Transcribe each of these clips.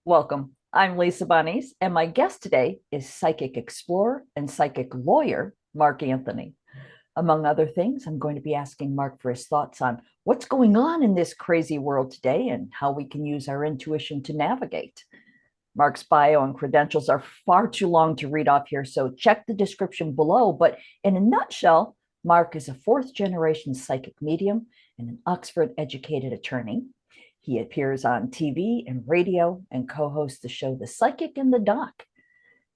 Welcome. I'm Lisa Bonis, and my guest today is psychic explorer and psychic lawyer, Mark Anthony. Among other things, I'm going to be asking Mark for his thoughts on what's going on in this crazy world today and how we can use our intuition to navigate. Mark's bio and credentials are far too long to read off here, so check the description below. But in a nutshell, Mark is a fourth generation psychic medium and an Oxford educated attorney. He appears on TV and radio and co hosts the show The Psychic and the Doc.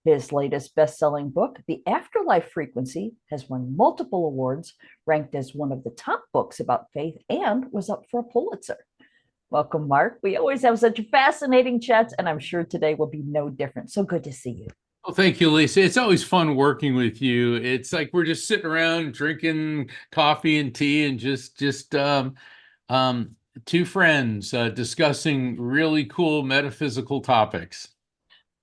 His latest best selling book, The Afterlife Frequency, has won multiple awards, ranked as one of the top books about faith, and was up for a Pulitzer. Welcome, Mark. We always have such fascinating chats, and I'm sure today will be no different. So good to see you. Well, thank you, Lisa. It's always fun working with you. It's like we're just sitting around drinking coffee and tea and just two friends discussing really cool metaphysical topics.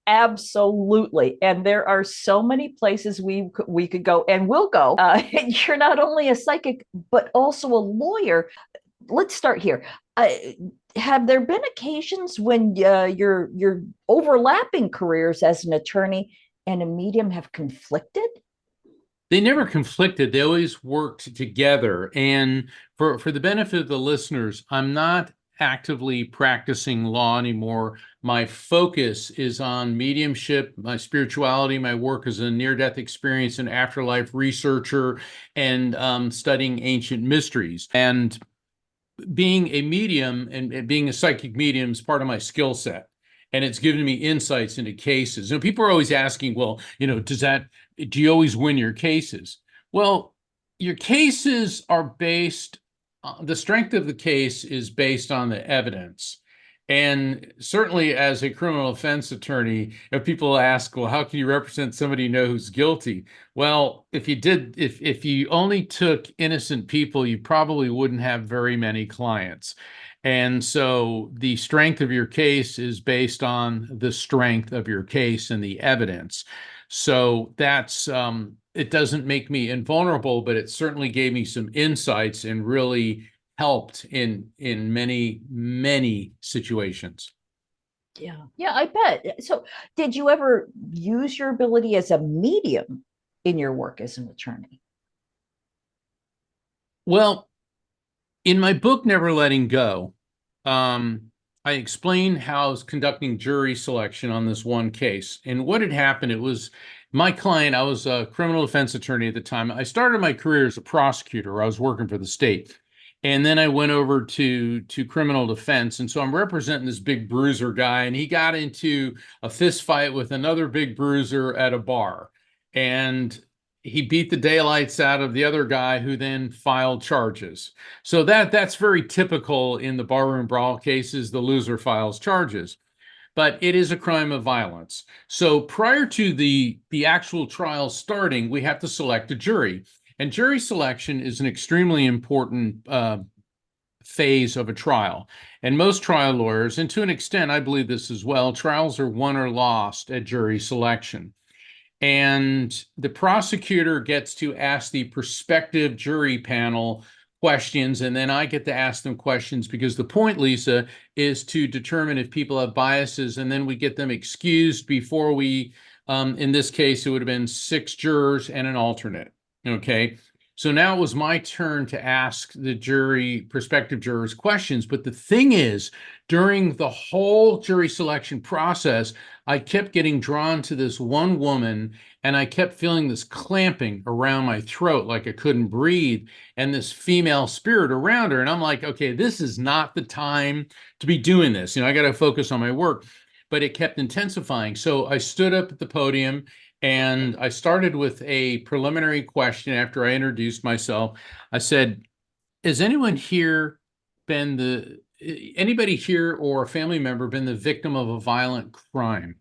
Absolutely. And there are so many places we could go and will go. You're not only a psychic, but also a lawyer. Let's start here. Uh, have there been occasions when your overlapping careers as an attorney and a medium have conflicted? They never conflicted. They always worked together. And for the benefit of the listeners, I'm not actively practicing law anymore. My focus is on mediumship, my spirituality, my work as a near-death experience and afterlife researcher, and studying ancient mysteries. And being a medium and being a psychic medium is part of my skill set. And it's given me insights into cases. And people are always asking, well, do you always win your cases? Well, your cases are based, the strength of the case is based on the evidence. And certainly as a criminal defense attorney, if people ask, well, how can you represent somebody you know who's guilty? Well, if you only took innocent people, you probably wouldn't have very many clients. And so the strength of your case is based on the strength of your case and the evidence. So it doesn't make me invulnerable, but it certainly gave me some insights and really helped in many situations. Yeah, I bet. So, did you ever use your ability as a medium in your work as an attorney? Well, in my book, Never Letting Go, I explain how I was conducting jury selection on this one case. And what had happened, it was my client, I was a criminal defense attorney at the time. I started my career as a prosecutor. I was working for the state. And then I went over to criminal defense. And so I'm representing this big bruiser guy, and he got into a fist fight with another big bruiser at a bar. And he beat the daylights out of the other guy who then filed charges. So that's very typical in the barroom brawl cases. The loser files charges, but it is a crime of violence. So prior to the actual trial starting, we have to select a jury. And jury selection is an extremely important phase of a trial. And most trial lawyers, and to an extent, I believe this as well, trials are won or lost at jury selection. And the prosecutor gets to ask the prospective jury panel questions, and then I get to ask them questions because the point, Lisa, is to determine if people have biases, and then we get them excused before in this case, it would have been 6 jurors and an alternate. Okay. So now it was my turn to ask the prospective jurors questions. But the thing is, during the whole jury selection process, I kept getting drawn to this one woman, and I kept feeling this clamping around my throat, like I couldn't breathe, and this female spirit around her. And I'm like, okay, this is not the time to be doing this. I got to focus on my work. But it kept intensifying. So I stood up at the podium and I started with a preliminary question after I introduced myself. I said, has anybody here or a family member been the victim of a violent crime?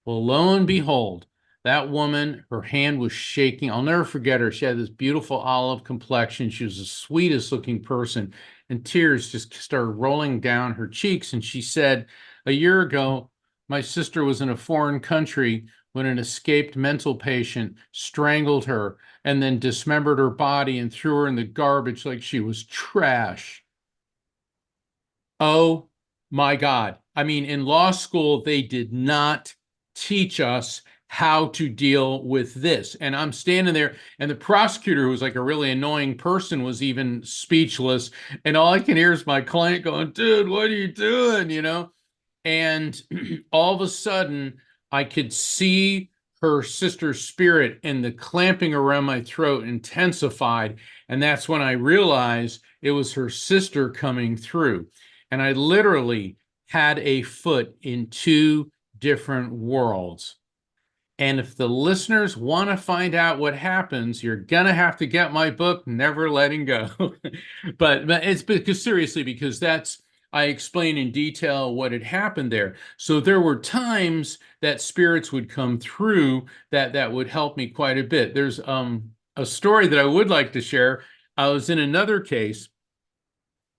Well, lo and behold, that woman, her hand was shaking. I'll never forget her. She had this beautiful olive complexion. She was the sweetest looking person, and tears just started rolling down her cheeks. And she said, a year ago, my sister was in a foreign country when an escaped mental patient strangled her and then dismembered her body and threw her in the garbage like she was trash. Oh my God. I mean, in law school, they did not teach us how to deal with this. And I'm standing there, and the prosecutor, who was like a really annoying person, was even speechless. And all I can hear is my client going, dude, what are you doing? And all of a sudden, I could see her sister's spirit, and the clamping around my throat intensified. And that's when I realized it was her sister coming through. And I literally had a foot in two different worlds. And if the listeners want to find out what happens, you're going to have to get my book, Never Letting Go. but it's because seriously, because I explain in detail what had happened there. So there were times that spirits would come through that would help me quite a bit. There's a story that I would like to share. I was in another case,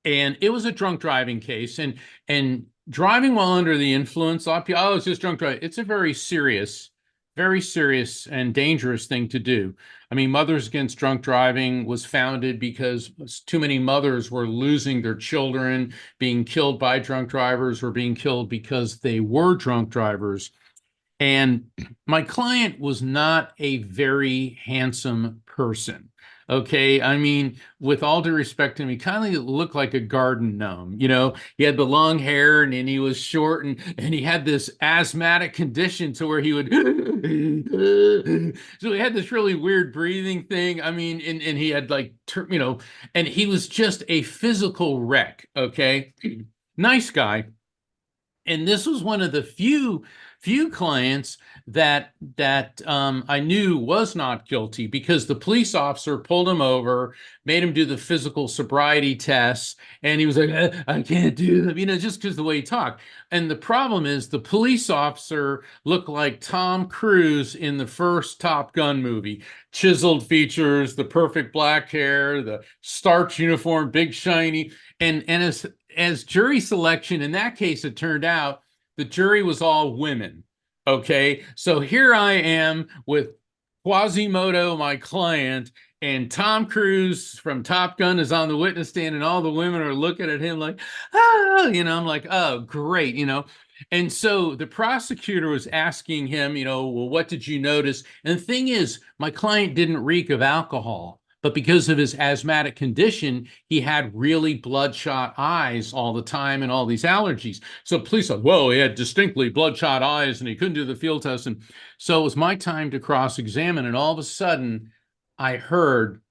and it was a drunk driving case, and driving while under the influence, oh, it's just drunk driving. It's a very serious and dangerous thing to do. I mean, Mothers Against Drunk Driving was founded because too many mothers were losing their children, being killed by drunk drivers, or being killed because they were drunk drivers. And my client was not a very handsome person. Okay. I mean, with all due respect to him, he kind of looked like a garden gnome. He had the long hair, and he was short, and he had this asthmatic condition to where he would. So he had this really weird breathing thing. I mean, and he had and he was just a physical wreck. Okay. Nice guy. And this was one of the few clients that I knew was not guilty, because the police officer pulled him over, made him do the physical sobriety tests, and he was like, I can't do them, just because the way he talked. And the problem is, the police officer looked like Tom Cruise in the first Top Gun movie. Chiseled features, the perfect black hair, the starch uniform, big shiny. And as jury selection in that case, it turned out the jury was all women. Okay. So here I am with Quasimodo, my client, and Tom Cruise from Top Gun is on the witness stand, and all the women are looking at him like, I'm like, oh, great. And so the prosecutor was asking him, well, what did you notice? And the thing is, my client didn't reek of alcohol, but because of his asthmatic condition, he had really bloodshot eyes all the time and all these allergies. So police said, whoa, he had distinctly bloodshot eyes, and he couldn't do the field test. And so it was my time to cross-examine. And all of a sudden, I heard,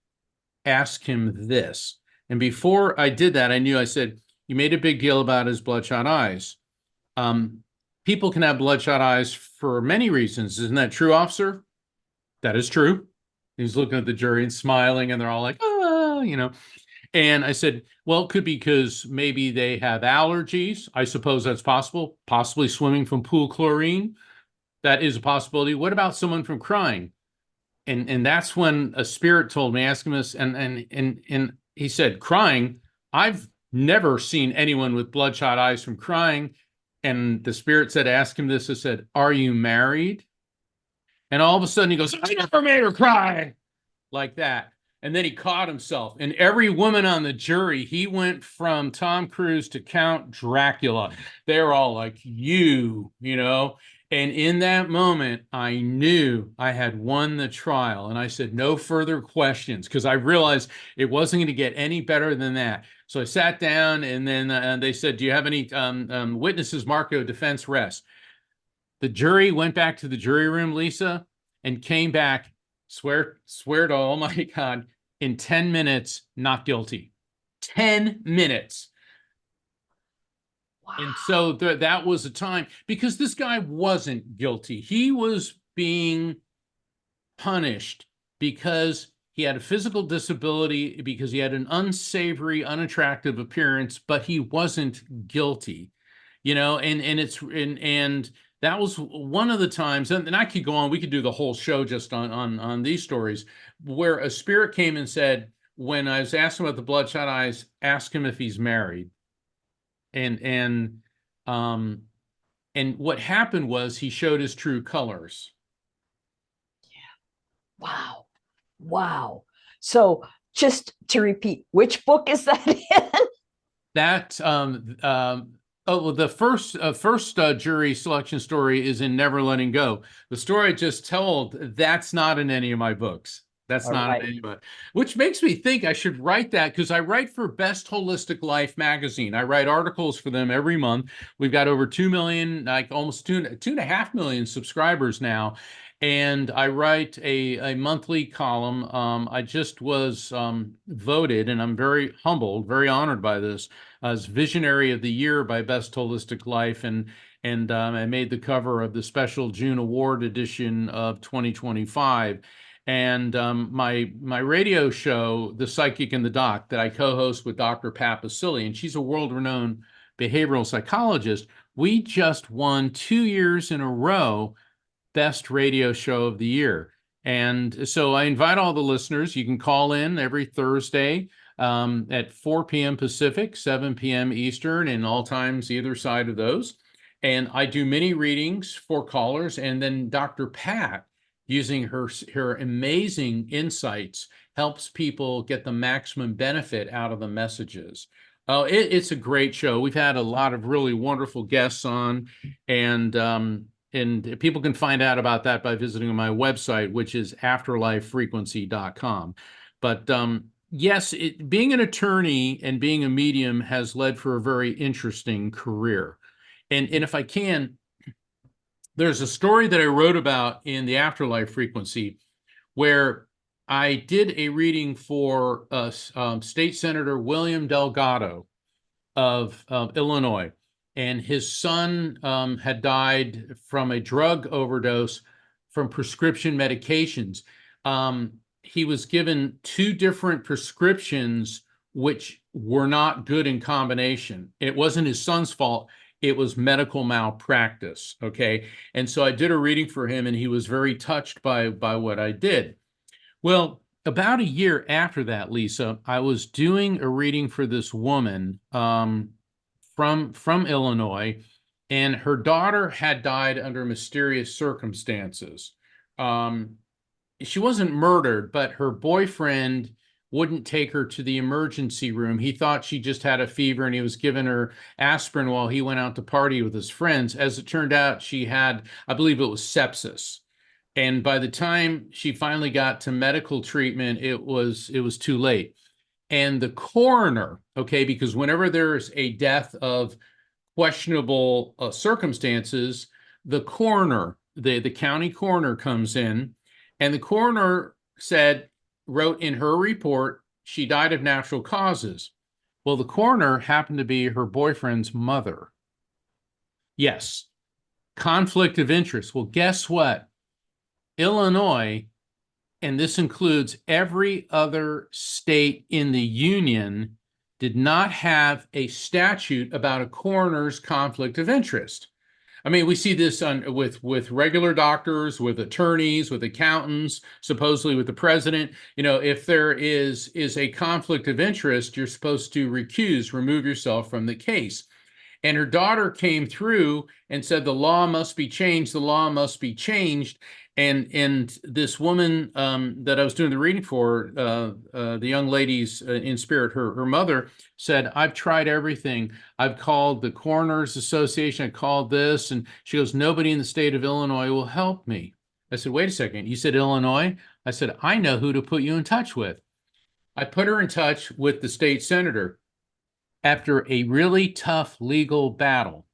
ask him this. And before I did that, I said, you made a big deal about his bloodshot eyes. People can have bloodshot eyes for many reasons. Isn't that true, officer? That is true. He's looking at the jury and smiling, and they're all like, And I said, well, it could be because maybe they have allergies. I suppose that's possible. Possibly swimming from pool chlorine. That is a possibility. What about someone from crying? And that's when a spirit told me, ask him this, and he said, crying. I've never seen anyone with bloodshot eyes from crying. And the spirit said, ask him this. I said, are you married? And all of a sudden he goes, I never made her cry, like that. And then he caught himself. And every woman on the jury, he went from Tom Cruise to Count Dracula. They're all like, And in that moment, I knew I had won the trial. And I said, no further questions, because I realized it wasn't going to get any better than that. So I sat down, and then they said, do you have any witnesses? Marco, defense, rest. The jury went back to the jury room, Lisa, and came back, swear to, oh my God, in 10 minutes, not guilty. 10 minutes. Wow. And so that was a time, because this guy wasn't guilty. He was being punished because he had a physical disability, because he had an unsavory, unattractive appearance, but he wasn't guilty. And that was one of the times, and I could go on, we could do the whole show just on these stories, where a spirit came and said, when I was asking about the bloodshot eyes, ask him if he's married. And what happened was, he showed his true colors. Wow. Wow. So just to repeat, which book is that in? That Oh, well, the first jury selection story is in Never Letting Go. The story I just told, that's not in any of my books. That's All not in right. any of it. Which makes me think I should write that because I write for Best Holistic Life magazine. I write articles for them every month. We've got over 2 million, like almost 2.5 million subscribers now. And I write a monthly column. I just was voted, and I'm very humbled, very honored by this as Visionary of the Year by Best Holistic Life, and I made the cover of the special June Award edition of 2025. And my radio show, The Psychic and the Doc, that I co-host with Dr. Pat Basili, and she's a world-renowned behavioral psychologist. We just won 2 years in a row Best Radio Show of the Year. And so I invite all the listeners. You can call in every Thursday at 4 p.m. Pacific, 7 p.m. Eastern, and all times either side of those. And I do many readings for callers. And then Dr. Pat, using her amazing insights, helps people get the maximum benefit out of the messages. Oh, it's a great show. We've had a lot of really wonderful guests on, and people can find out about that by visiting my website, which is afterlifefrequency.com. But yes, being an attorney and being a medium has led for a very interesting career. And if I can, there's a story that I wrote about in the Afterlife Frequency where I did a reading for State Senator William Delgado of Illinois, and his son had died from a drug overdose from prescription medications. He was given two different prescriptions which were not good in combination. It wasn't his son's fault. It was medical malpractice. Okay. And so I did a reading for him, and he was very touched by what I did. Well, about a year after that, Lisa, I was doing a reading for this woman from Illinois, and her daughter had died under mysterious circumstances. She wasn't murdered, but her boyfriend wouldn't take her to the emergency room. He thought she just had a fever, and he was giving her aspirin while he went out to party with his friends. As it turned out, she had, I believe it was sepsis. And by the time she finally got to medical treatment, it was too late. And the coroner, okay, because whenever there's a death of questionable circumstances, the coroner, the county coroner comes in, and the coroner wrote in her report, she died of natural causes. Well, the coroner happened to be her boyfriend's mother. Yes, conflict of interest. Well, guess what? Illinois, and this includes every other state in the union, did not have a statute about a coroner's conflict of interest. I mean, we see this with regular doctors, with attorneys, with accountants, supposedly with the president. You know, if there is a conflict of interest, you're supposed to remove yourself from the case. And her daughter came through and said the law must be changed. The law must be changed. And this woman that I was doing the reading for, the young lady's in spirit, her mother said, I've tried everything. I've called the Coroners Association. I called this. And she goes, nobody in the state of Illinois will help me. I said, wait a second. You said Illinois? I said, I know who to put you in touch with. I put her in touch with the state senator. After a really tough legal battle,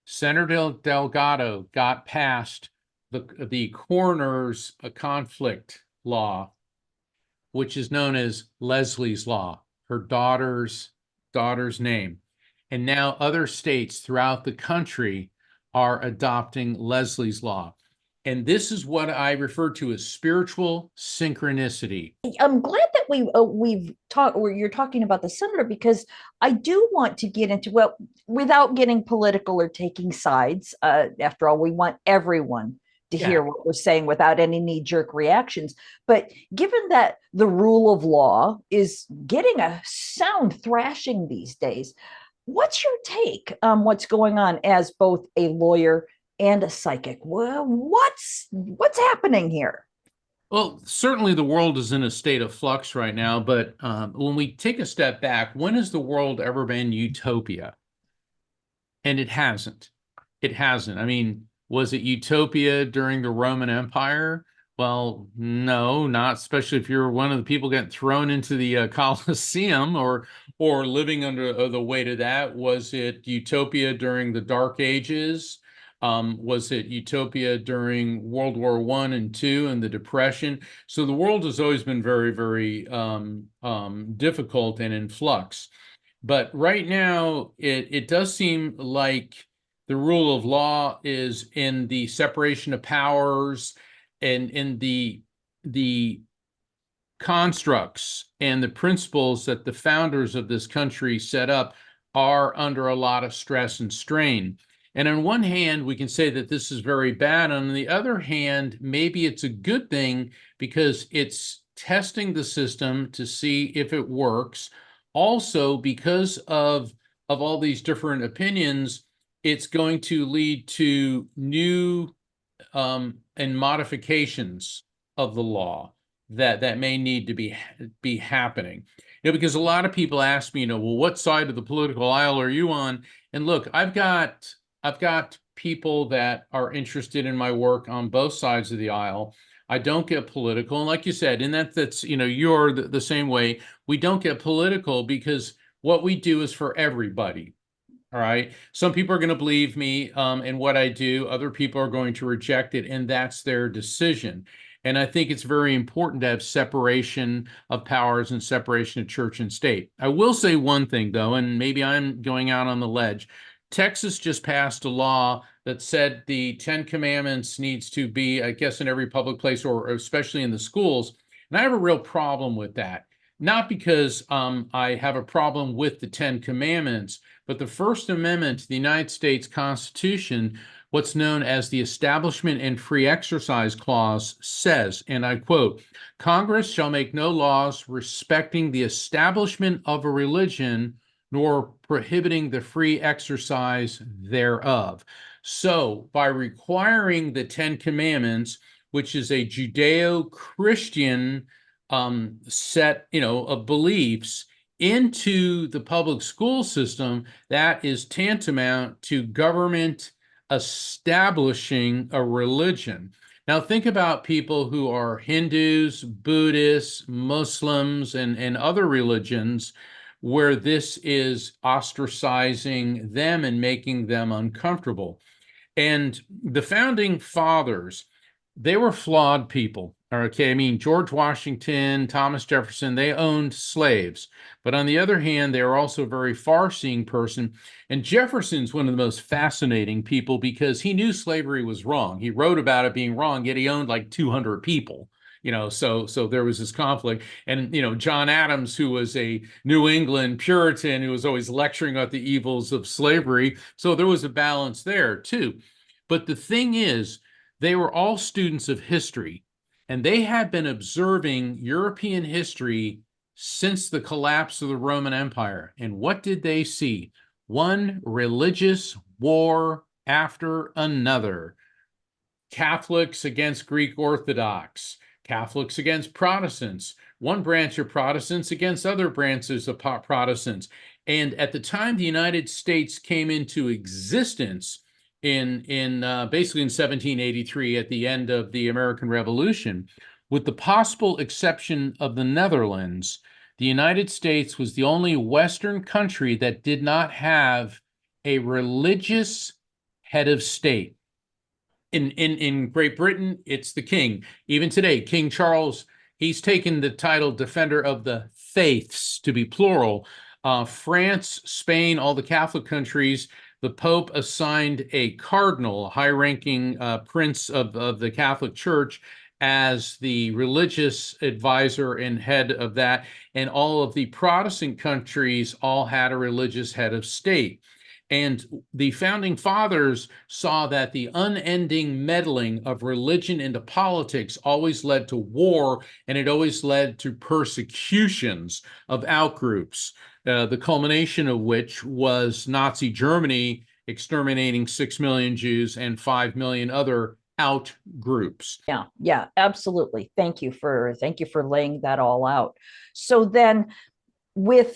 Senator Delgado got past the coroner's conflict law, which is known as Leslie's Law, her daughter's name. And now other states throughout the country are adopting Leslie's Law. And this is what I refer to as spiritual synchronicity. I'm glad that we've talked, or you're talking about the senator, because I do want to get into, well, without getting political or taking sides. After all, we want everyone to hear what we're saying without any knee-jerk reactions. But given that the rule of law is getting a sound thrashing these days, what's your take on what's going on as both a lawyer and a psychic? Well, what's happening here? Well, certainly the world is in a state of flux right now, but when we take a step back, when has the world ever been utopia? And it hasn't. It hasn't. I mean, was it utopia during the Roman Empire? Well, no, not especially if you're one of the people getting thrown into the Colosseum or living under the weight of that. Was it utopia during the Dark Ages? Was it utopia during World War I and II and the Depression? So the world has always been very, very difficult and in flux. But right now, it does seem like the rule of law is in the separation of powers and in the constructs and the principles that the founders of this country set up are under a lot of stress and strain. And on one hand, we can say that this is very bad. On the other hand, maybe it's a good thing because it's testing the system to see if it works. Also, because of all these different opinions, it's going to lead to new and modifications of the law that may need to be happening. Because a lot of people ask me, well, what side of the political aisle are you on? And look, I've got people that are interested in my work on both sides of the aisle. I don't get political, and like you said, and that's you're the same way. We don't get political because what we do is for everybody. All right. Some people are going to believe me in what I do. Other people are going to reject it, and that's their decision. And I think it's very important to have separation of powers and separation of church and state. I will say one thing, though, and maybe I'm going out on the ledge. Texas just passed a law that said the Ten Commandments needs to be, I guess, in every public place or especially in the schools. And I have a real problem with that. Not because I have a problem with the Ten Commandments, but the First Amendment to the United States Constitution, what's known as the Establishment and Free Exercise Clause, says, and I quote, Congress shall make no laws respecting the establishment of a religion nor prohibiting the free exercise thereof. So by requiring the Ten Commandments, which is a Judeo-Christian set, of beliefs, into the public school system, that is tantamount to government establishing a religion. Now, think about people who are Hindus, Buddhists, Muslims, and other religions where this is ostracizing them and making them uncomfortable. And the founding fathers, they were flawed people. Okay, I mean, George Washington, Thomas Jefferson, they owned slaves. But on the other hand, they were also a very far-seeing person. And Jefferson's one of the most fascinating people because he knew slavery was wrong. He wrote about it being wrong, yet he owned like 200 people. So there was this conflict. And, John Adams, who was a New England Puritan, who was always lecturing about the evils of slavery. So there was a balance there too. But the thing is, they were all students of history. And they had been observing European history since the collapse of the Roman Empire. And what did they see? One religious war after another. Catholics against Greek Orthodox, Catholics against Protestants, one branch of Protestants against other branches of Protestants. And at the time the United States came into existence, in basically in 1783 at the end of the American Revolution, with the possible exception of the Netherlands, the United States was the only Western country that did not have a religious head of state. In Great Britain, it's the king. Even today, King Charles, he's taken the title Defender of the Faiths, to be plural. France, Spain, all the Catholic countries, the Pope assigned a cardinal, a high-ranking prince of the Catholic Church, as the religious advisor and head of that. And all of the Protestant countries all had a religious head of state. And the founding fathers saw that the unending meddling of religion into politics always led to war, and it always led to persecutions of outgroups, the culmination of which was Nazi Germany exterminating 6 million Jews and 5 million other outgroups. Yeah, absolutely. Thank you for laying that all out. So then with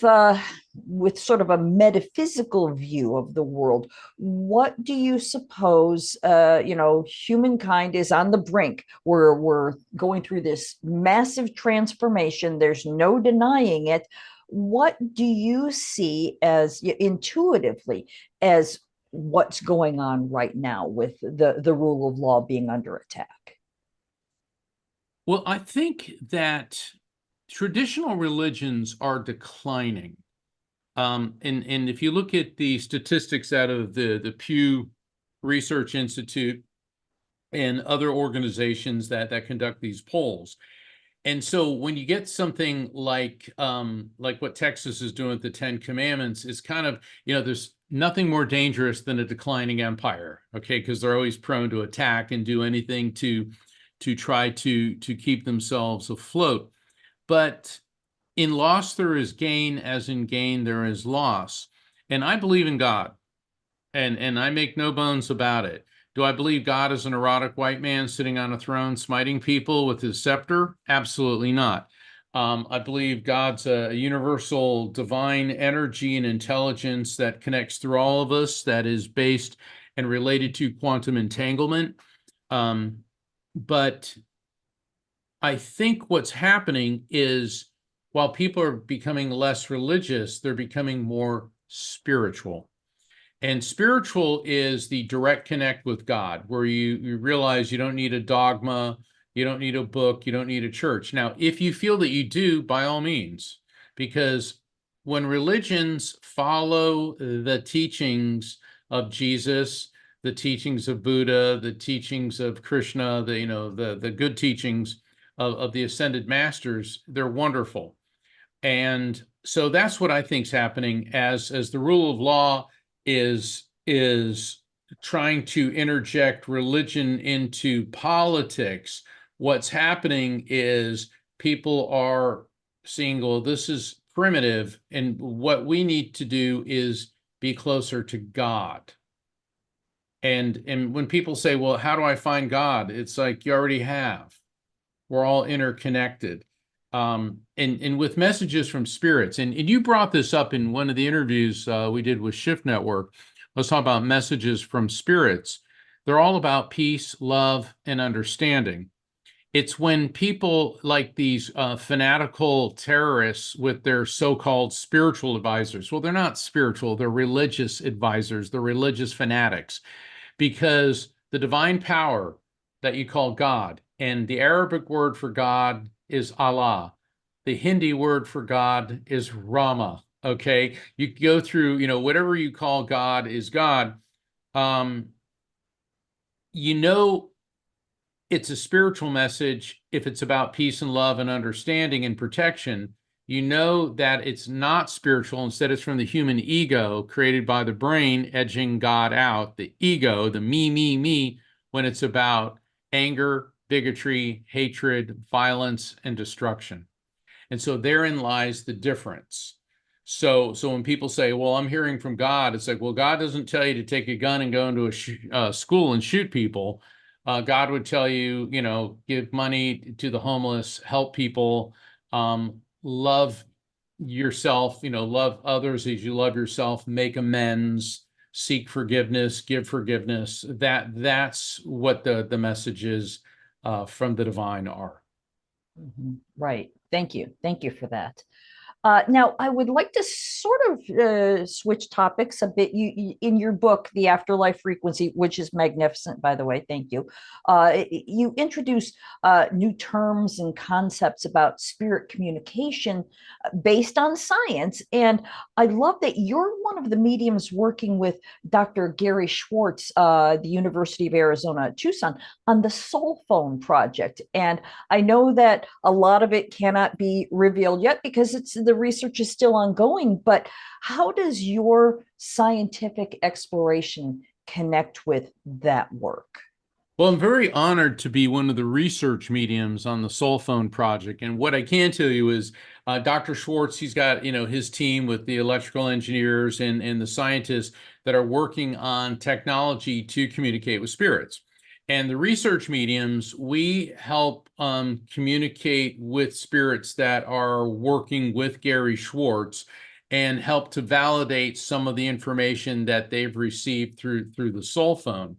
sort of a metaphysical view of the world, what do you suppose, humankind is on the brink? We're going through this massive transformation. There's no denying it. What do you see as intuitively as what's going on right now with the rule of law being under attack? Well, I think that traditional religions are declining. And if you look at the statistics out of the Pew Research Institute and other organizations that conduct these polls, and so when you get something like what Texas is doing with the Ten Commandments, is kind of, there's nothing more dangerous than a declining empire, okay? Because they're always prone to attack and do anything to try to keep themselves afloat. But in loss there is gain, as in gain there is loss. And I believe in God, and I make no bones about it. Do I believe God is an erotic white man sitting on a throne smiting people with his scepter? Absolutely not. I believe God's a universal divine energy and intelligence that connects through all of us, that is based and related to quantum entanglement. But I think what's happening is, while people are becoming less religious, they're becoming more spiritual. And spiritual is the direct connect with God, where you realize you don't need a dogma, you don't need a book, you don't need a church. Now, if you feel that you do, by all means, because when religions follow the teachings of Jesus, the teachings of Buddha, the teachings of Krishna, the good teachings of the ascended masters, they're wonderful. And so that's what I think is happening as the rule of law is trying to interject religion into politics. What's happening is people are seeing, well, this is primitive, and what we need to do is be closer to God. And when people say, well, how do I find God? It's like, you already have. We're all interconnected. And with messages from spirits, and you brought this up in one of the interviews we did with Shift Network. Let's talk about messages from spirits. They're all about peace, love, and understanding. It's when people like these fanatical terrorists with their so-called spiritual advisors. Well, they're not spiritual, they're religious advisors, they're religious fanatics, because the divine power that you call God, and the Arabic word for God is Allah. The Hindi word for God is Rama. Okay. You go through, whatever you call God is God. Um, you know, it's a spiritual message if it's about peace and love and understanding and protection. You know that it's not spiritual. Instead, it's from the human ego created by the brain, edging God out, the ego, the me, when it's about anger, bigotry, hatred, violence, and destruction. And so therein lies the difference. So when people say, well, I'm hearing from God, it's like, well, God doesn't tell you to take a gun and go into a school and shoot people. God would tell you, give money to the homeless, help people, love yourself, love others as you love yourself, make amends, seek forgiveness, give forgiveness. That's what the messages from the divine are. Mhm. Right. Thank you. Thank you for that. Now, I would like to sort of switch topics a bit. In your book, The Afterlife Frequency, which is magnificent, by the way, thank you. You introduce new terms and concepts about spirit communication based on science. And I love that you're one of the mediums working with Dr. Gary Schwartz, the University of Arizona, Tucson, on the Soul Phone project. And I know that a lot of it cannot be revealed yet because the research is still ongoing, but how does your scientific exploration connect with that work? Well, I'm very honored to be one of the research mediums on the Soul Phone project. And what I can tell you is Dr. Schwartz, he's got, his team with the electrical engineers and the scientists that are working on technology to communicate with spirits. And the research mediums, we help communicate with spirits that are working with Gary Schwartz and help to validate some of the information that they've received through the soul phone.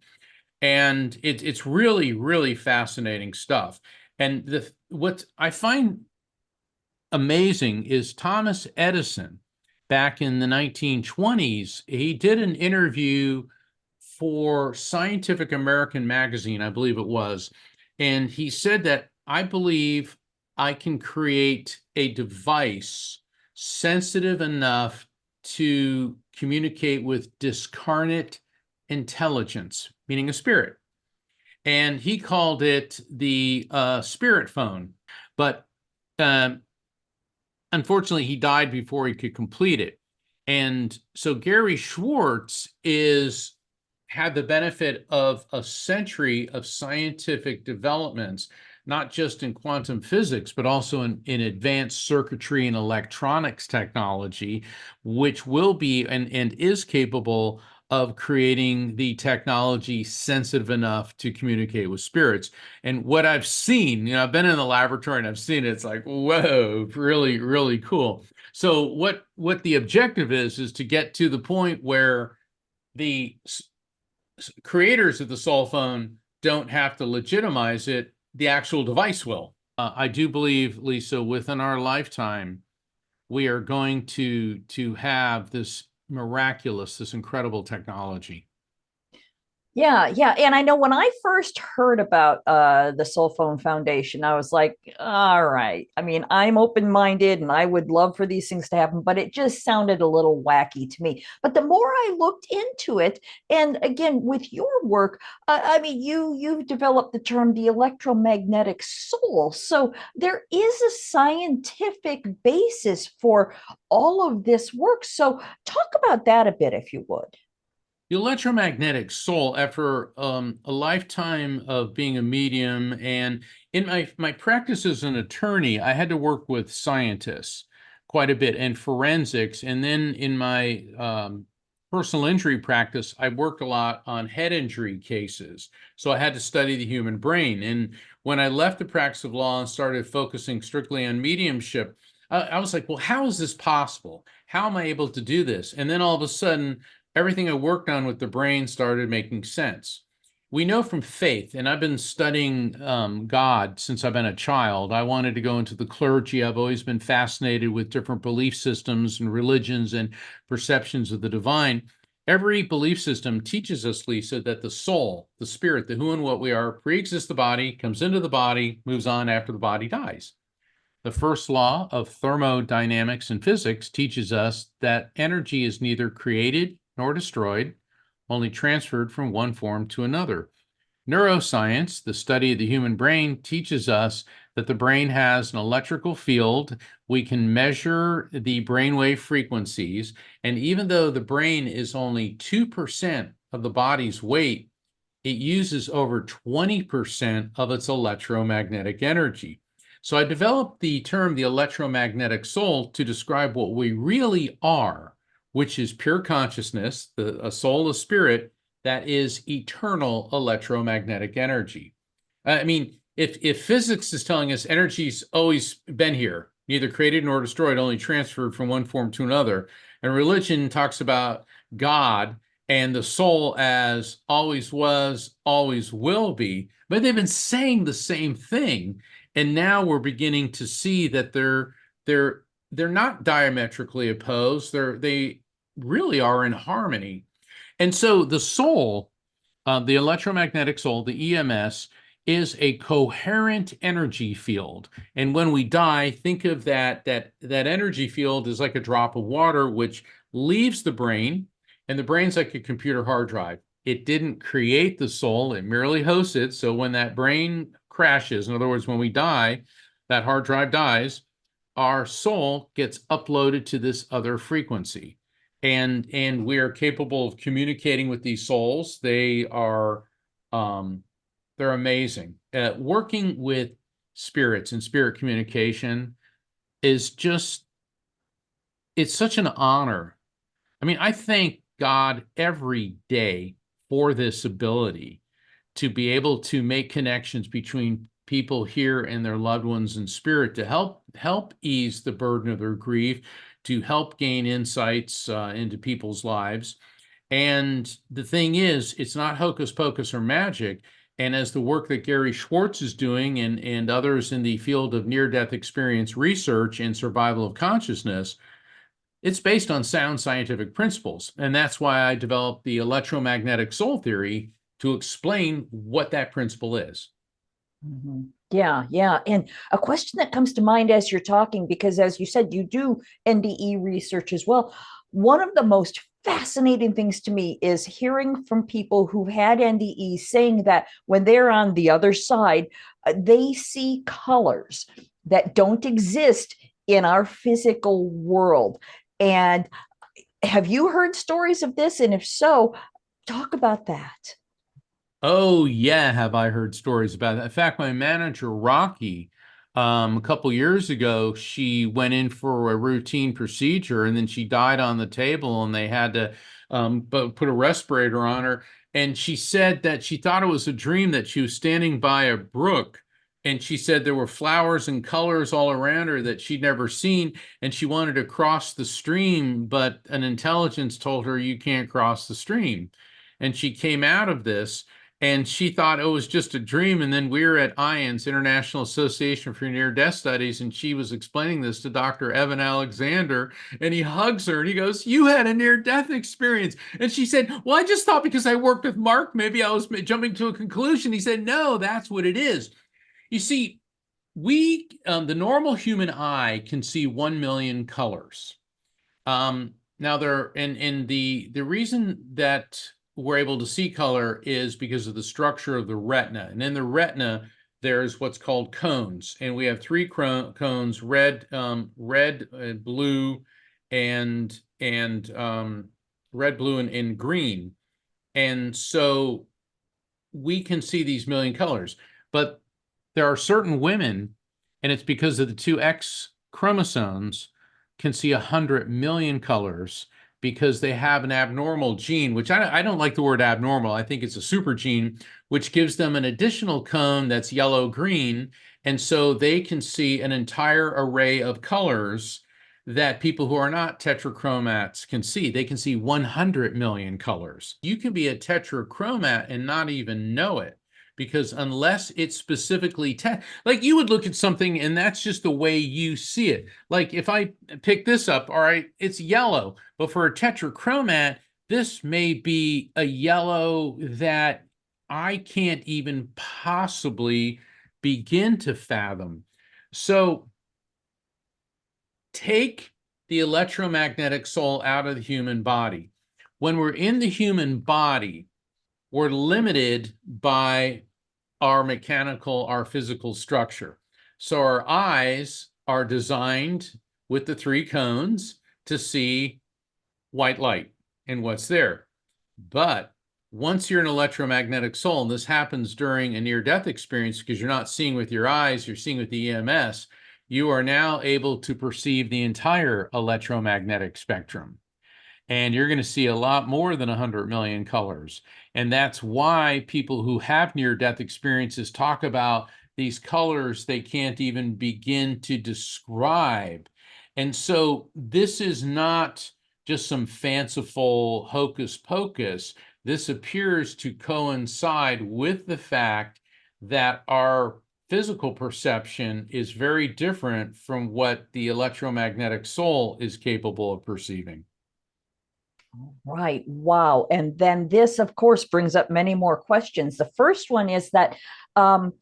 And it's really, really fascinating stuff. And what I find amazing is Thomas Edison, back in the 1920s, he did an interview for Scientific American magazine, I believe it was. And he said that, I believe I can create a device sensitive enough to communicate with discarnate intelligence, meaning a spirit. And he called it the spirit phone. But um, unfortunately, he died before he could complete it. And so Gary Schwartz had the benefit of a century of scientific developments, not just in quantum physics, but also in advanced circuitry and electronics technology, which will be and is capable of creating the technology sensitive enough to communicate with spirits. And what I've seen, I've been in the laboratory and I've seen it, it's like, whoa, really, really cool. So what the objective is to get to the point where the creators of the soul phone don't have to legitimize it, the actual device will. I do believe, Lisa, within our lifetime, we are going to have this miraculous, this incredible technology. Yeah, yeah. And I know when I first heard about the Soul Phone Foundation, I was like, all right. I mean, I'm open-minded and I would love for these things to happen, but it just sounded a little wacky to me. But the more I looked into it, and again, with your work, I mean, you've developed the term the electromagnetic soul. So there is a scientific basis for all of this work. So talk about that a bit, if you would. The electromagnetic soul, after a lifetime of being a medium, and in my practice as an attorney, I had to work with scientists quite a bit and forensics. And then in my personal injury practice, I worked a lot on head injury cases. So I had to study the human brain. And when I left the practice of law and started focusing strictly on mediumship, I was like, well, how is this possible? How am I able to do this? And then all of a sudden, everything I worked on with the brain started making sense. We know from faith, and I've been studying God since I've been a child. I wanted to go into the clergy. I've always been fascinated with different belief systems and religions and perceptions of the divine. Every belief system teaches us, Lisa, that the soul, the spirit, the who and what we are, pre-exists the body, comes into the body, moves on after the body dies. The first law of thermodynamics and physics teaches us that energy is neither created nor destroyed, only transferred from one form to another. Neuroscience, the study of the human brain, teaches us that the brain has an electrical field. We can measure the brainwave frequencies, and even though the brain is only 2% of the body's weight, it uses over 20% of its electromagnetic energy. So I developed the term the electromagnetic soul to describe what we really are, which is pure consciousness, a soul, a spirit that is eternal electromagnetic energy. I mean, if physics is telling us energy's always been here, neither created nor destroyed, only transferred from one form to another, and religion talks about God and the soul as always was, always will be, but they've been saying the same thing. And now we're beginning to see that they're not diametrically opposed. They really are in harmony. And so the soul, the electromagnetic soul, the EMS, is a coherent energy field. And when we die, think of that energy field as like a drop of water, which leaves the brain, and the brain's like a computer hard drive. It didn't create the soul, it merely hosts it. So when that brain crashes, in other words, when we die, that hard drive dies, our soul gets uploaded to this other frequency. And we are capable of communicating with these souls. They're amazing. Working with spirits and spirit communication is just, it's such an honor. I mean, I thank God every day for this ability to be able to make connections between people here and their loved ones in spirit to help ease the burden of their grief, to help gain insights into people's lives. And the thing is, it's not hocus pocus or magic. And as the work that Gary Schwartz is doing and others in the field of near-death experience research and survival of consciousness, it's based on sound scientific principles. And that's why I developed the electromagnetic soul theory to explain what that principle is. Yeah, yeah. And a question that comes to mind as you're talking, because as you said, you do NDE research as well. One of the most fascinating things to me is hearing from people who've had NDE saying that when they're on the other side, they see colors that don't exist in our physical world. And have you heard stories of this? And if so, talk about that. Oh, yeah, have I heard stories about that. In fact, my manager, Rocky, a couple years ago, she went in for a routine procedure and then she died on the table and they had to put a respirator on her. And she said that she thought it was a dream that she was standing by a brook. And she said there were flowers and colors all around her that she'd never seen. And she wanted to cross the stream, but an intelligence told her you can't cross the stream. And she came out of this. And she thought it was just a dream. And then we were at IANS, International Association for Near-Death Studies, and she was explaining this to Dr. Evan Alexander, and he hugs her and he goes, "You had a near-death experience." And she said, "Well, I just thought because I worked with Mark, maybe I was jumping to a conclusion." He said, "No, that's what it is." You see, the normal human eye can see 1 million colors. Now the reason that we're able to see color is because of the structure of the retina. And in the retina, there's what's called cones. And we have three cones, red, blue, and red, blue, and green. And so we can see these million colors. But there are certain women, and it's because of the two X chromosomes, can see 100 million colors because they have an abnormal gene, which I don't like the word abnormal. I think it's a super gene, which gives them an additional cone that's yellow-green. And so they can see an entire array of colors that people who are not tetrachromats can see. They can see 100 million colors. You can be a tetrachromat and not even know it, because unless it's specifically like you would look at something and that's just the way you see it. Like if I pick this up, all right, it's yellow, but for a tetrachromat, this may be a yellow that I can't even possibly begin to fathom. So take the electromagnetic soul out of the human body. When we're in the human body, we're limited by our physical structure. So our eyes are designed with the three cones to see white light and what's there. But once you're an electromagnetic soul, and this happens during a near-death experience because you're not seeing with your eyes, you're seeing with the EMS, you are now able to perceive the entire electromagnetic spectrum. And you're going to see a lot more than 100 million colors. And that's why people who have near-death experiences talk about these colors they can't even begin to describe. And so this is not just some fanciful hocus pocus. This appears to coincide with the fact that our physical perception is very different from what the electromagnetic soul is capable of perceiving. Right. Wow. And then this, of course, brings up many more questions. The first one is that um,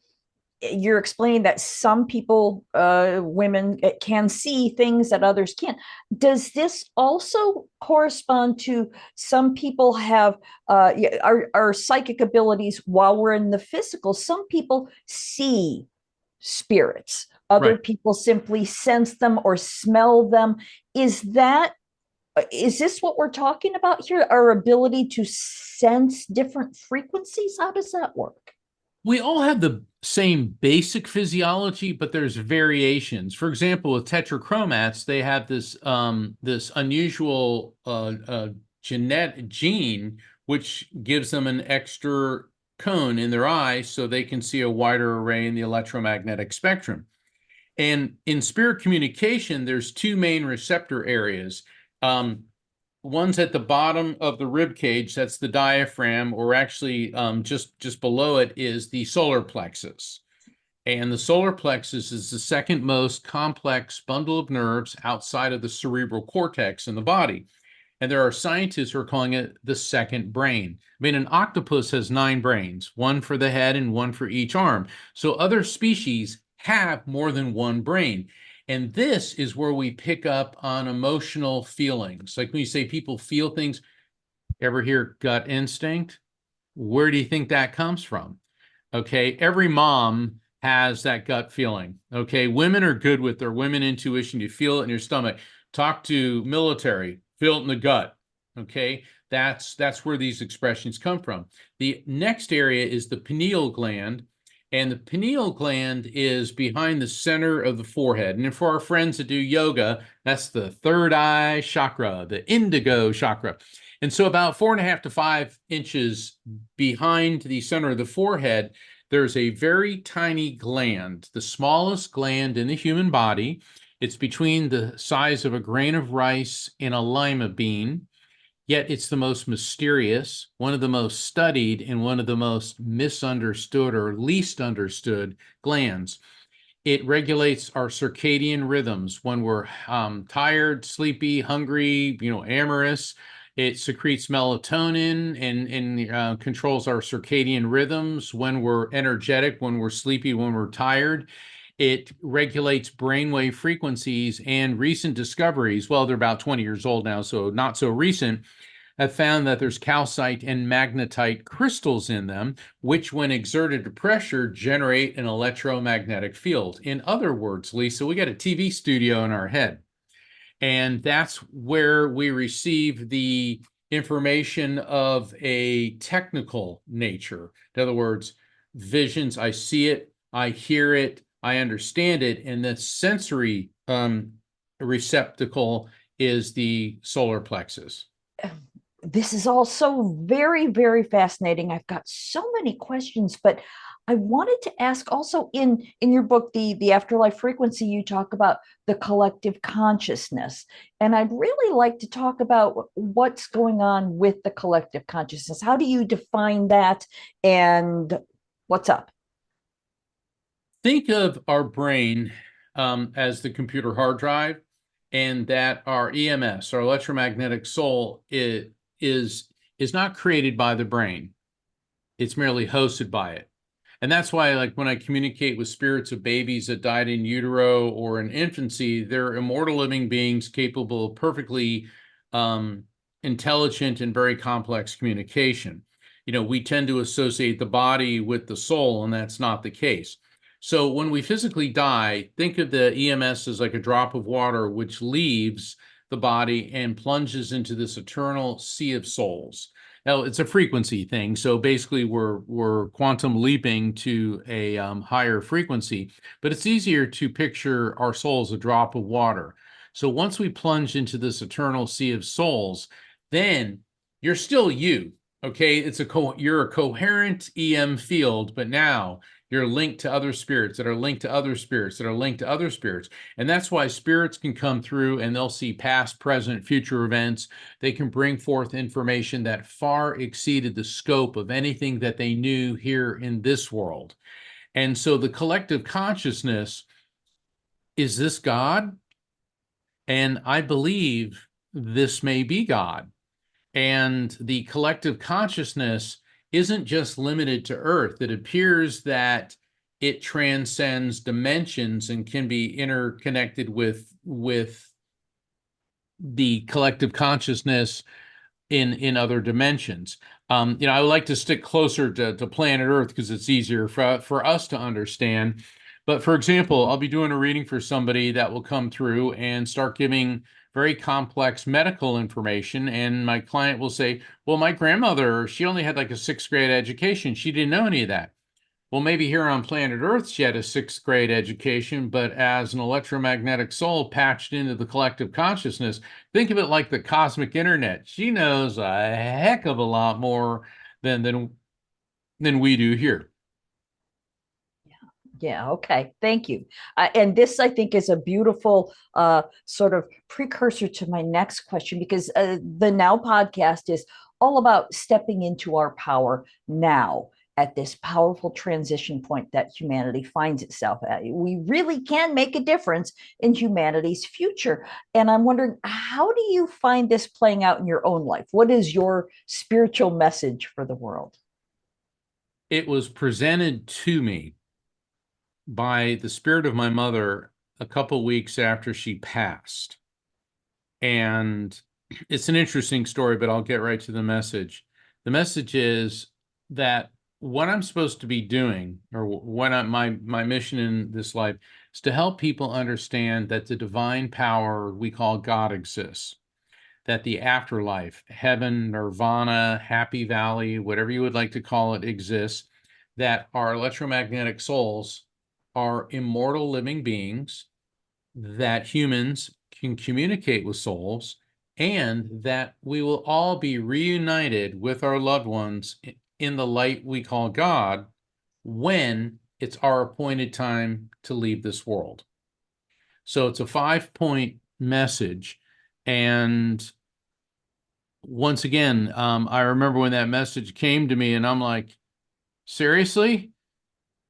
you're explaining that some people, women, can see things that others can't. Does this also correspond to some people have our psychic abilities while we're in the physical? Some people see spirits. Other Right. people simply sense them or smell them. Is that is this what we're talking about here? Our ability to sense different frequencies? How does that work? We all have the same basic physiology, but there's variations. For example, with tetrachromats, they have this unusual genetic gene which gives them an extra cone in their eye so they can see a wider array in the electromagnetic spectrum. And in spirit communication, there's two main receptor areas. One's at the bottom of the rib cage, that's the diaphragm, or actually just below it is the solar plexus. And the solar plexus is the second most complex bundle of nerves outside of the cerebral cortex in the body. And there are scientists who are calling it the second brain. I mean, an octopus has 9 brains, one for the head and one for each arm. So other species have more than one brain. And this is where we pick up on emotional feelings. Like when you say people feel things, ever hear gut instinct? Where do you think that comes from? Okay, every mom has that gut feeling. Okay, women are good with their women intuition. You feel it in your stomach. Talk to military, feel it in the gut. Okay, that's where these expressions come from. The next area is the pineal gland, and the pineal gland is behind the center of the forehead. And for our friends that do yoga, that's the third eye chakra, the indigo chakra. And so about 4.5 to 5 inches behind the center of the forehead, there's a very tiny gland, the smallest gland in the human body. It's between the size of a grain of rice and a lima bean, yet it's the most mysterious, one of the most studied, and one of the most misunderstood or least understood glands. It regulates our circadian rhythms when we're tired, sleepy, hungry, amorous. It secretes melatonin and controls our circadian rhythms when we're energetic, when we're sleepy, when we're tired. It regulates brainwave frequencies, and recent discoveries, well, they're about 20 years old now, so not so recent, have found that there's calcite and magnetite crystals in them, which when exerted to pressure generate an electromagnetic field. In other words, Lisa, we got a TV studio in our head, and that's where we receive the information of a technical nature. In other words, visions, I see it, I hear it, I understand it, and the sensory receptacle is the solar plexus. This is all so very, very fascinating. I've got so many questions, but I wanted to ask also in your book, the Afterlife Frequency, you talk about the collective consciousness. And I'd really like to talk about what's going on with the collective consciousness. How do you define that and what's up? Think of our brain as the computer hard drive, and that our EMS, our electromagnetic soul, is not created by the brain. It's merely hosted by it. And that's why, like, when I communicate with spirits of babies that died in utero or in infancy, they're immortal living beings capable of perfectly intelligent and very complex communication. We tend to associate the body with the soul, and that's not the case. So when we physically die, think of the EMS as like a drop of water which leaves the body and plunges into this eternal sea of souls. Now, it's a frequency thing. So basically, we're quantum leaping to a higher frequency, but it's easier to picture our soul as a drop of water. So once we plunge into this eternal sea of souls, then you're still you. Okay, you're a coherent EM field, but now you're linked to other spirits that are linked to other spirits that are linked to other spirits. And that's why spirits can come through and they'll see past, present, future events. They can bring forth information that far exceeded the scope of anything that they knew here in this world. And so the collective consciousness, is this God? And I believe this may be God. And the collective consciousness isn't just limited to Earth. It appears that it transcends dimensions and can be interconnected with the collective consciousness in other dimensions. I would like to stick closer to planet Earth because it's easier for us to understand. But for example, I'll be doing a reading for somebody that will come through and start giving very complex medical information. And my client will say, well, my grandmother, she only had like a 6th grade education. She didn't know any of that. Well, maybe here on planet Earth, she had a 6th grade education, but as an electromagnetic soul patched into the collective consciousness, think of it like the cosmic internet. She knows a heck of a lot more than than we do here. Yeah, okay. Thank you. And this, I think, is a beautiful sort of precursor to my next question because the Now podcast is all about stepping into our power now at this powerful transition point that humanity finds itself at. We really can make a difference in humanity's future. And I'm wondering, how do you find this playing out in your own life? What is your spiritual message for the world? It was presented to me by the spirit of my mother a couple weeks after she passed. And it's an interesting story, but I'll get right to the message. The message is that what I'm supposed to be doing, or my mission in this life, is to help people understand that the divine power we call God exists, that the afterlife, heaven, nirvana, happy valley, whatever you would like to call it, exists, that our electromagnetic souls are immortal living beings, that humans can communicate with souls, and that we will all be reunited with our loved ones in the light we call God when it's our appointed time to leave this world. So it's a 5-point message. And once again, I remember when that message came to me, and I'm like, seriously?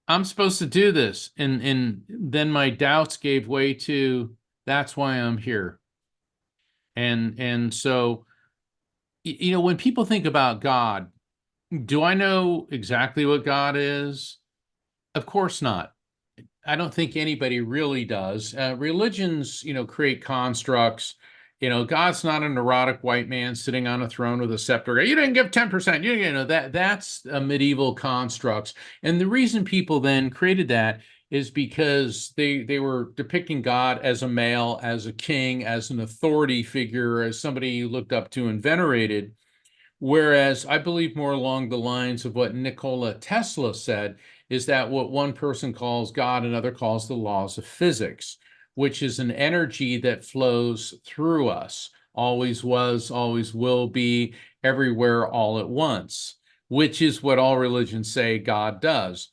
I'm supposed to do this. And then my doubts gave way to, that's why I'm here. And so, when people think about God, do I know exactly what God is? Of course not. I don't think anybody really does. Religions, create constructs. God's not a neurotic white man sitting on a throne with a scepter. You didn't give 10%. That's a medieval constructs. And the reason people then created that is because they were depicting God as a male, as a king, as an authority figure, as somebody you looked up to and venerated. Whereas I believe more along the lines of what Nikola Tesla said is that what one person calls God, another calls the laws of physics, which is an energy that flows through us, always was, always will be, everywhere, all at once, which is what all religions say God does.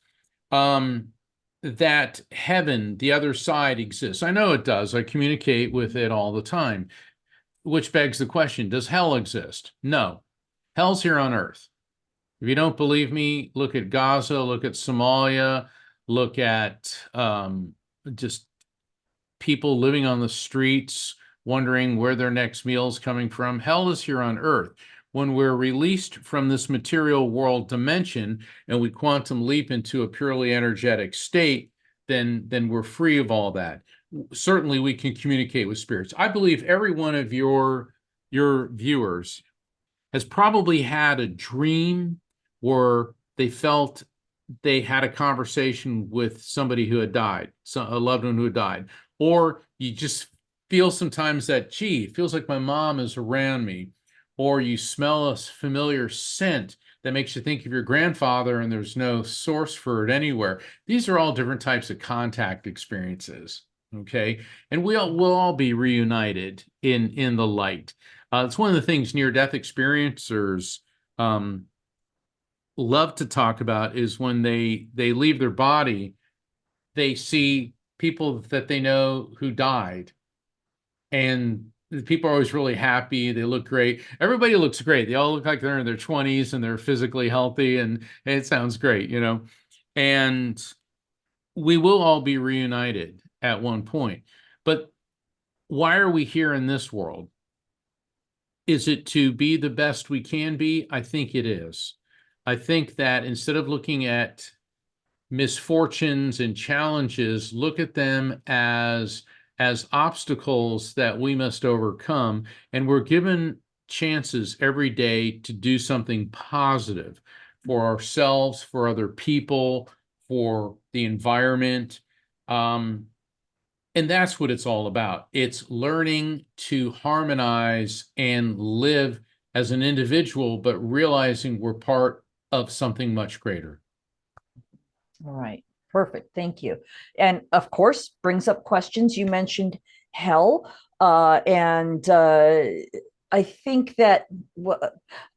That heaven, the other side, exists. I know it does. I communicate with it all the time, which begs the question, does hell exist? No. Hell's here on earth. If you don't believe me, look at Gaza, look at Somalia, look at just people living on the streets, wondering where their next meal is coming from. Hell is here on earth. When we're released from this material world dimension and we quantum leap into a purely energetic state, then we're free of all that. Certainly, we can communicate with spirits. I believe every one of your viewers has probably had a dream where they felt they had a conversation with somebody who had died, a loved one who had died. Or you just feel sometimes that, gee, it feels like my mom is around me. Or you smell a familiar scent that makes you think of your grandfather and there's no source for it anywhere. These are all different types of contact experiences. Okay. And we'll all be reunited in the light. It's one of the things near-death experiencers love to talk about is when they leave their body, they see people that they know who died, and the people are always really happy. They look great. Everybody looks great. They all look like they're in their 20s and they're physically healthy, and it sounds great, And we will all be reunited at one point. But why are we here in this world? Is it to be the best we can be? I think it is. I think that instead of looking at misfortunes and challenges, look at them as obstacles that we must overcome. And we're given chances every day to do something positive for ourselves, for other people, for the environment. And that's what it's all about. It's learning to harmonize and live as an individual, but realizing we're part of something much greater. All right. Perfect. Thank you. And of course, brings up questions. You mentioned hell. And I think that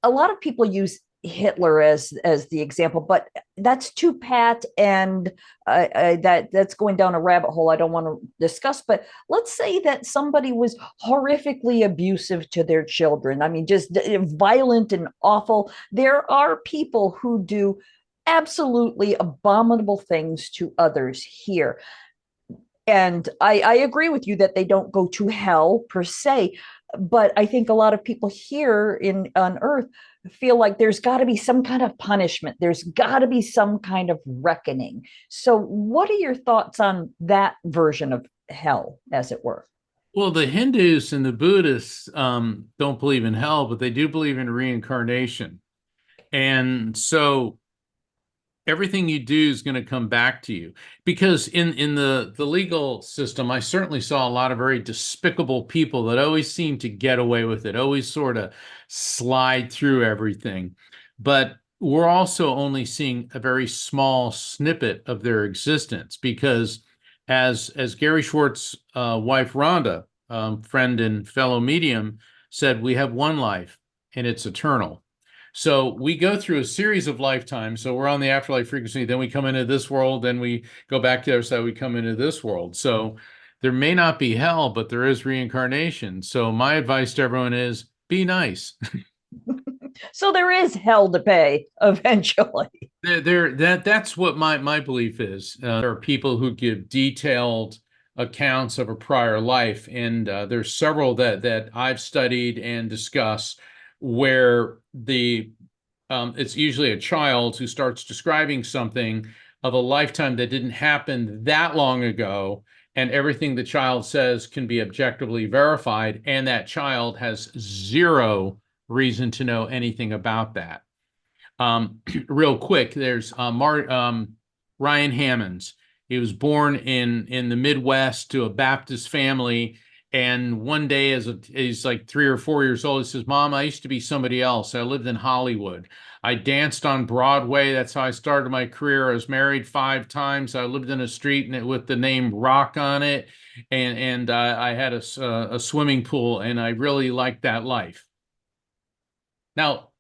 a lot of people use Hitler as the example, but that's too pat, and that's going down a rabbit hole I don't want to discuss. But let's say that somebody was horrifically abusive to their children. I mean, just violent and awful. There are people who do absolutely abominable things to others here. And I agree with you that they don't go to hell per se, but I think a lot of people here in on Earth feel like there's got to be some kind of punishment. There's got to be some kind of reckoning. So, what are your thoughts on that version of hell, as it were? Well, the Hindus and the Buddhists don't believe in hell, but they do believe in reincarnation. And so everything you do is going to come back to you, because in the legal system, I certainly saw a lot of very despicable people that always seem to get away with it, always sort of slide through everything. But we're also only seeing a very small snippet of their existence, because as Gary Schwartz's wife Rhonda, friend and fellow medium, said, we have one life and it's eternal. So we go through a series of lifetimes. So we're on the afterlife frequency, then we come into this world, then we go back to the other side, we come into this world. So there may not be hell, but there is reincarnation. So my advice to everyone is be nice. So there is hell to pay eventually. That's what my belief is. There are people who give detailed accounts of a prior life, and there's several that I've studied and discussed where it's usually a child who starts describing something of a lifetime that didn't happen that long ago, and everything the child says can be objectively verified, and that child has zero reason to know anything about that. Real quick, there's Ryan Hammonds. He was born in the Midwest to a Baptist family, and one day, he's like 3 or 4 years old, he says, "Mom, I used to be somebody else. I lived in Hollywood. I danced on Broadway. That's how I started my career. I was married 5 times. I lived in a street with the name Rock on it, and I had a swimming pool, and I really liked that life." Now,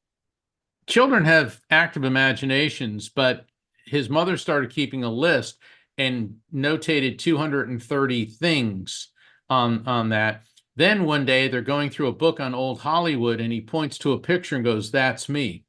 children have active imaginations, but his mother started keeping a list and notated 230 things on that. Then one day they're going through a book on old Hollywood, and he points to a picture and goes, "That's me."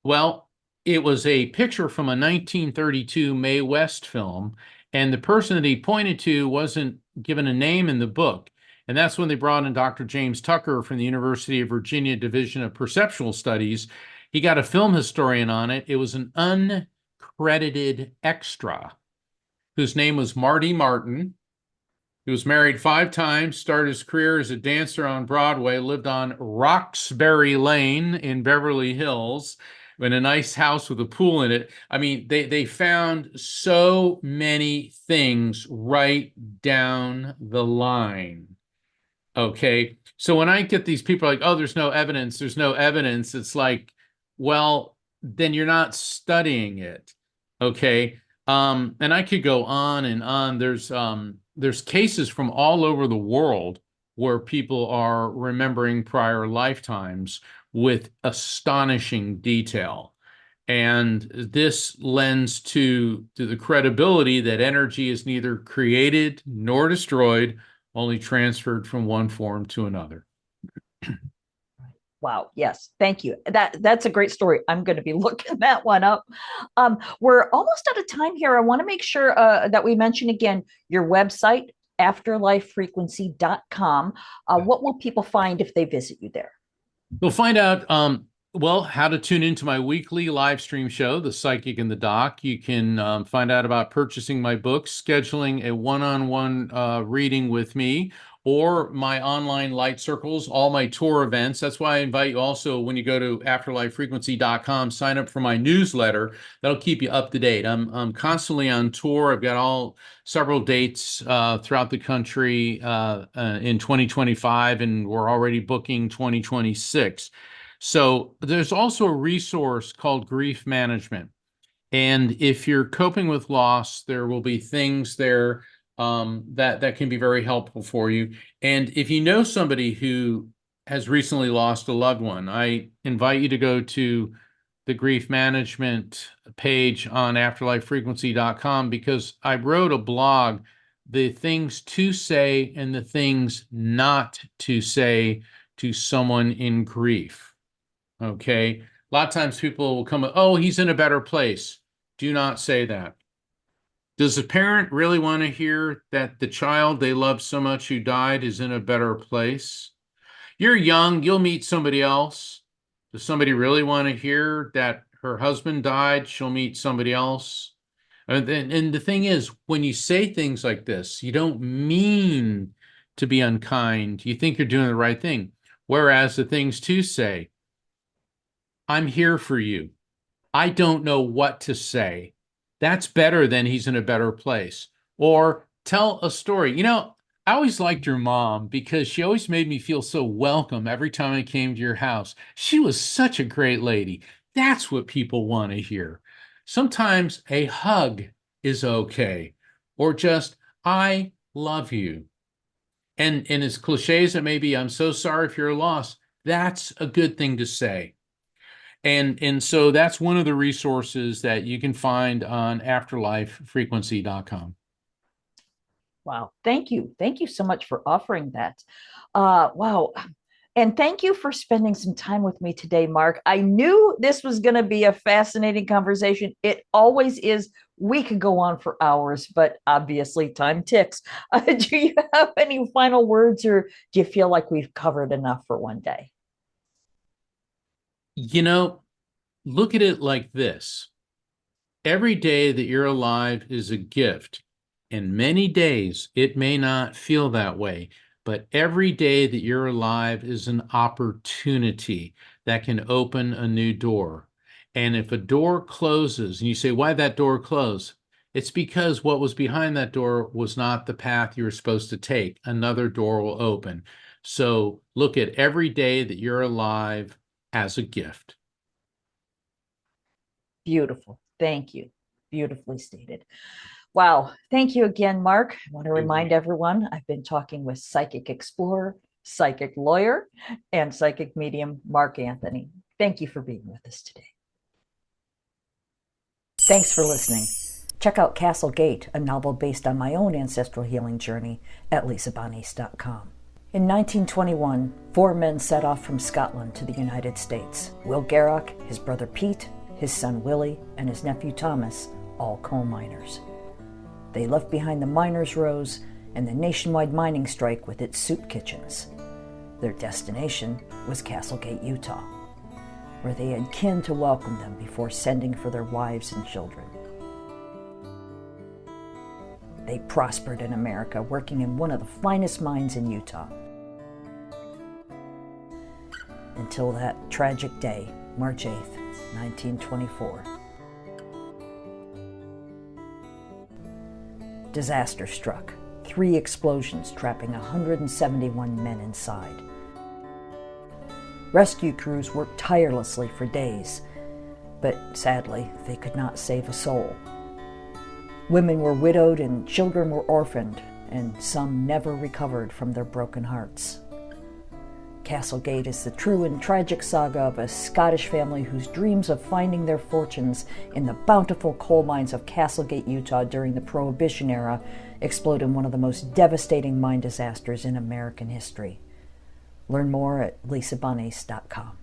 Well, it was a picture from a 1932 Mae West film, and the person that he pointed to wasn't given a name in the book. And that's when they brought in Dr. James Tucker from the University of Virginia Division of Perceptual Studies. He got a film historian on it. It was an uncredited extra whose name was Marty Martin. He was married 5 times, started his career as a dancer on Broadway, lived on Roxbury Lane in Beverly Hills in a nice house with a pool in it. I mean, they found so many things right down the line. Okay. So when I get these people like, "Oh, there's no evidence, there's no evidence," it's like, well, then you're not studying it. Okay. And I could go on and on. There's cases from all over the world where people are remembering prior lifetimes with astonishing detail. And this lends to the credibility that energy is neither created nor destroyed, only transferred from one form to another. Wow. Yes. Thank you. That's a great story. I'm going to be looking that one up. We're almost out of time here. I want to make sure that we mention again your website, afterlifefrequency.com. What will people find if they visit you there? You'll find out, well, how to tune into my weekly live stream show, The Psychic and the Doc. You can find out about purchasing my books, scheduling a one-on-one reading with me, or my online light circles, all my tour events. That's why I invite you also, when you go to afterlifefrequency.com, sign up for my newsletter. That'll keep you up to date. I'm constantly on tour. I've got several dates throughout the country in 2025, and we're already booking 2026. So there's also a resource called Grief Management. And if you're coping with loss, there will be things there that can be very helpful for you. And if you know somebody who has recently lost a loved one, I invite you to go to the grief management page on afterlifefrequency.com, because I wrote a blog, the things to say and the things not to say to someone in grief. Okay. A lot of times people will come, oh, he's in a better place. Do not say that. Does the parent really want to hear that the child they love so much who died is in a better place? You're young, you'll meet somebody else. Does somebody really want to hear that her husband died? She'll meet somebody else. And the thing is, when you say things like this, you don't mean to be unkind. You think you're doing the right thing. Whereas the things to say, I'm here for you. I don't know what to say. That's better than he's in a better place. Or tell a story. I always liked your mom because she always made me feel so welcome every time I came to your house. She was such a great lady. That's what people want to hear. Sometimes a hug is okay, or just, I love you. And as cliche as it may be, I'm so sorry for your loss. That's a good thing to say. And so that's one of the resources that you can find on afterlifefrequency.com. Wow. Thank you. Thank you so much for offering that. Wow. And thank you for spending some time with me today, Mark. I knew this was going to be a fascinating conversation. It always is. We could go on for hours, but obviously time ticks. Do you have any final words, or do you feel like we've covered enough for one day? Look at it like this. Every day that you're alive is a gift. And many days it may not feel that way, but every day that you're alive is an opportunity that can open a new door. And if a door closes and you say, why'd that door close? It's because what was behind that door was not the path you were supposed to take. Another door will open. So look at every day that you're alive as a gift. Beautiful. Thank you. Beautifully stated. Wow. Thank you again, Mark. I want to remind everyone I've been talking with psychic explorer, psychic lawyer, and psychic medium Mark Anthony. Thank you for being with us today. Thanks for listening. Check out Castle Gate, a novel based on my own ancestral healing journey, at lisabonis.com. In 1921, 4 men set off from Scotland to the United States. Will Garrock, his brother Pete, his son Willie, and his nephew Thomas, all coal miners. They left behind the miners' rows and the nationwide mining strike with its soup kitchens. Their destination was Castlegate, Utah, where they had kin to welcome them before sending for their wives and children. They prospered in America, working in one of the finest mines in Utah. Until that tragic day, March 8th, 1924. Disaster struck. 3 explosions, trapping 171 men inside. Rescue crews worked tirelessly for days, but sadly, they could not save a soul. Women were widowed and children were orphaned, and some never recovered from their broken hearts. Castlegate is the true and tragic saga of a Scottish family whose dreams of finding their fortunes in the bountiful coal mines of Castlegate, Utah during the Prohibition era explode in one of the most devastating mine disasters in American history. Learn more at lisabonis.com.